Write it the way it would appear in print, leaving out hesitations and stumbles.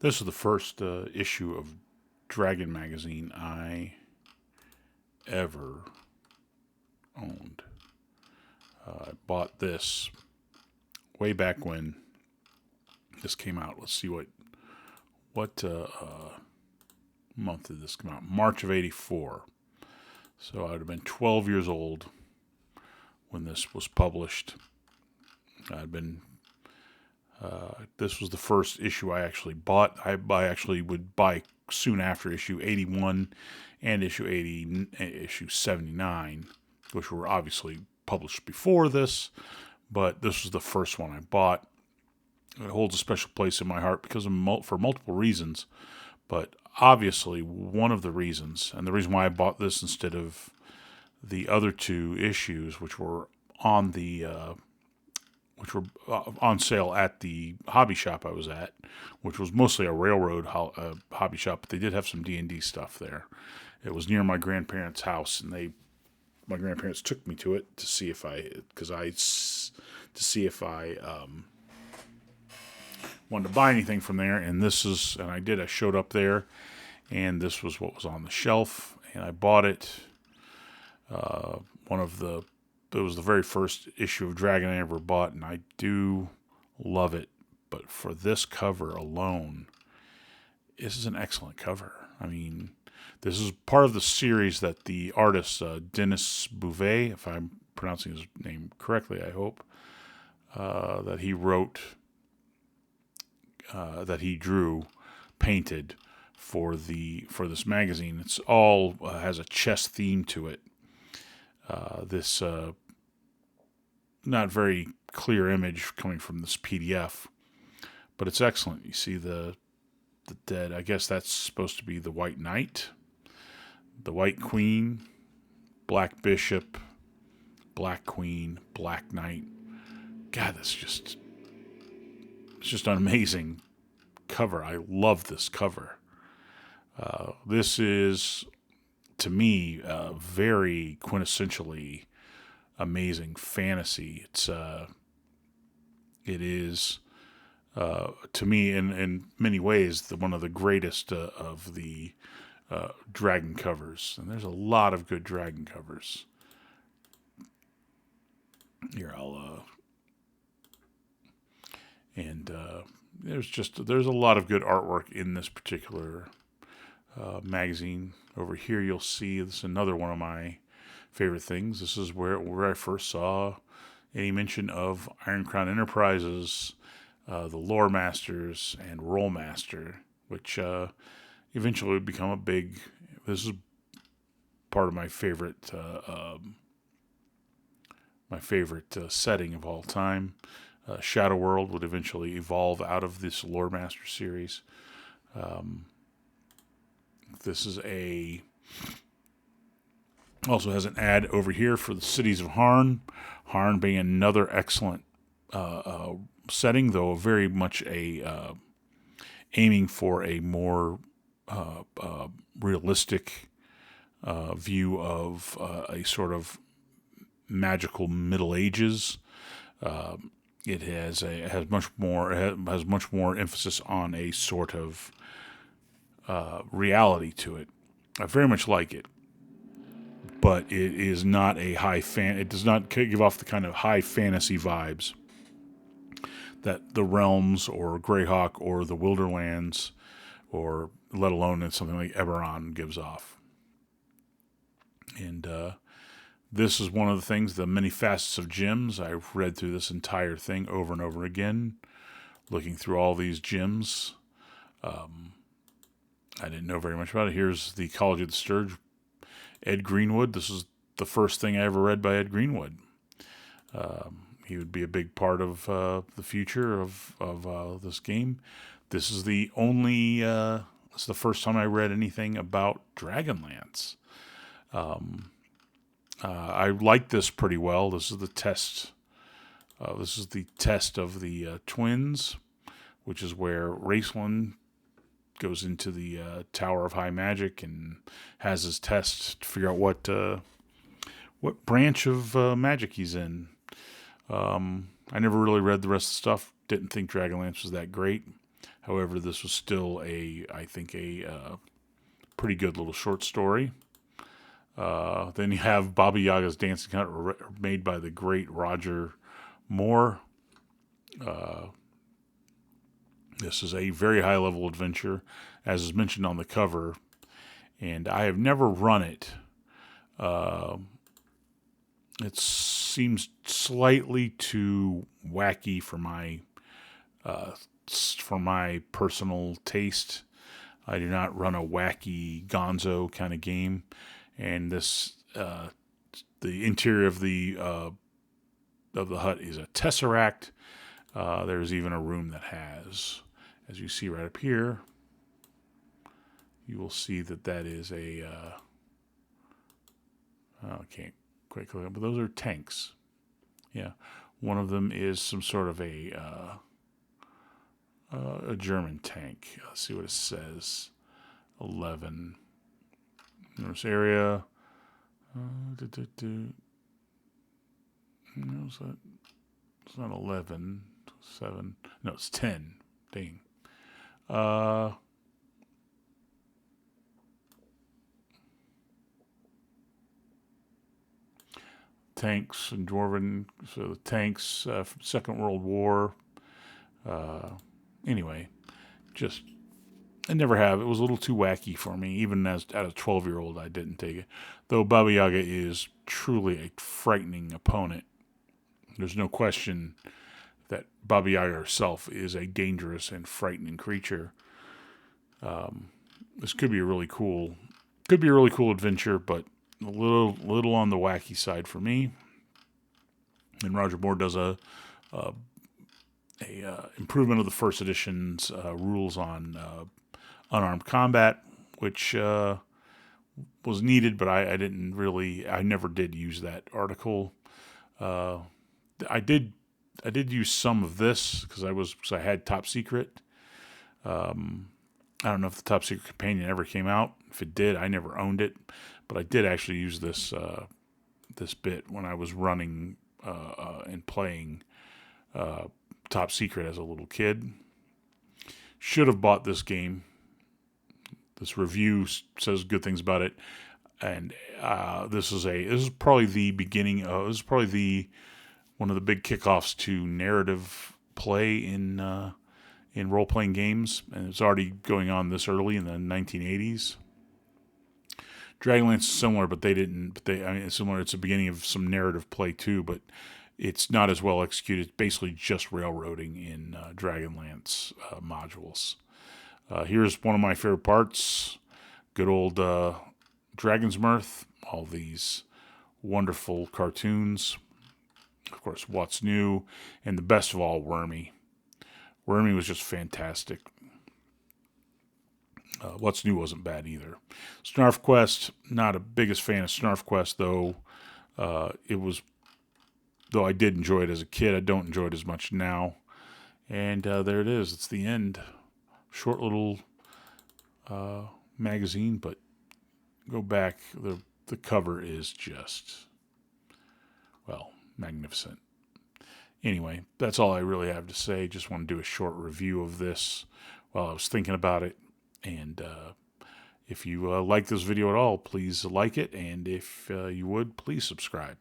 This is the first issue of Dragon magazine I ever owned. I bought this way back when this came out. Let's see what month did this come out? March of '84. So I would have been 12 years old when this was published. I'd been. This was the first issue I actually bought. I actually would buy soon after issue 81 and issue 79, which were obviously published before this, but this was the first one I bought. It holds a special place in my heart because for multiple reasons, but obviously one of the reasons, and the reason why I bought this instead of the other two issues, which were on sale at the hobby shop I was at, which was mostly a railroad hobby shop, but they did have some D&D stuff there. It was near my grandparents' house, and my grandparents took me to it to see if I wanted to buy anything from there. And I did. I showed up there, and this was what was on the shelf, and I bought it. It was the very first issue of Dragon I ever bought, and I do love it. But for this cover alone, this is an excellent cover. I mean, this is part of the series that the artist, Denis Bouvet, if I'm pronouncing his name correctly, I hope, that he wrote, that he drew, painted for this magazine. It's all has a chess theme to it. This not very clear image coming from this PDF, but it's excellent. You see the dead. I guess that's supposed to be the White Knight, the White Queen, Black Bishop, Black Queen, Black Knight. God, it's just an amazing cover. I love this cover. This is, to me, very quintessentially amazing fantasy. It is to me in many ways one of the greatest of the dragon covers, and there's a lot of good dragon covers. Here there's a lot of good artwork in this particular magazine. Over here you'll see this is another one of my favorite things. This is where I first saw any mention of Iron Crown Enterprises, the Lore Masters, and Roll Master, which eventually would become this is part of my favorite setting of all time. Shadow World would eventually evolve out of this Lore Master series. This is also has an ad over here for the Cities of Harn. Harn being another excellent setting, though very much aiming for a more realistic view of a sort of magical Middle Ages. It has much more emphasis on a sort of reality to it. I very much like it, but it is not a it does not give off the kind of high fantasy vibes that the Realms or Greyhawk or the Wilderlands, or let alone in something like Eberron, gives off. And this is one of the things, the many facets of gems. I've read through this entire thing over and over again, looking through all these gems. I didn't know very much about it. Here's the College of the Sturge, Ed Greenwood. This is the first thing I ever read by Ed Greenwood. He would be a big part of the future of this game. This is the first time I read anything about Dragonlance. I like this pretty well. This is the test. This is the test of the twins, which is where Raceland goes into the Tower of High Magic and has his test to figure out what branch of magic he's in. I never really read the rest of the stuff. Didn't think Dragonlance was that great. However, this was still I think a pretty good little short story. Then you have Baba Yaga's Dancing Hut, made by the great Roger Moore. This is a very high level adventure, as is mentioned on the cover, and I have never run it. It seems slightly too wacky for my personal taste. I do not run a wacky gonzo kind of game, and this the interior of the hut is a tesseract. There's even a room that has, as you see right up here, you will see that is a. I can't quite click it, but those are tanks. Yeah, one of them is some sort of a German tank. Let's see what it says. 11. There's area. No, it's not 11. 7. No, it's 10. Dang. Tanks and Dwarven. So the tanks from Second World War. Anyway, just I never have. It was a little too wacky for me. Even as a 12-year-old, I didn't take it. Though Baba Yaga is truly a frightening opponent. There's no question that Baba Yaga herself is a dangerous and frightening creature. This could be a really cool adventure, but a little on the wacky side for me. And Roger Moore does a improvement of the first edition's rules on unarmed combat, which was needed, but I never did use that article. I did use some of this because I had Top Secret. I don't know if the Top Secret Companion ever came out. If it did, I never owned it, but I did actually use this bit when I was running and playing Top Secret as a little kid. Should have bought this game. This review says good things about it, and this is probably the beginning. This is probably one of the big kickoffs to narrative play in role playing games, and it's already going on this early in the 1980s. Dragonlance is similar, but it's similar. It's the beginning of some narrative play too, but it's not as well executed. It's basically just railroading in Dragonlance modules. Here's one of my favorite parts. Good old Dragon's Mirth. All these wonderful cartoons. Of course, What's New. And the best of all, Wormy. Wormy was just fantastic. What's New wasn't bad either. Snarf Quest, not a biggest fan of Snarf Quest, though. Though I did enjoy it as a kid, I don't enjoy it as much now. And there it is. It's the end. Short little magazine, but go back. The cover is just, well, magnificent. Anyway, that's all I really have to say. Just want to do a short review of this while I was thinking about it. And if you like this video at all, please like it. And if you would, please subscribe.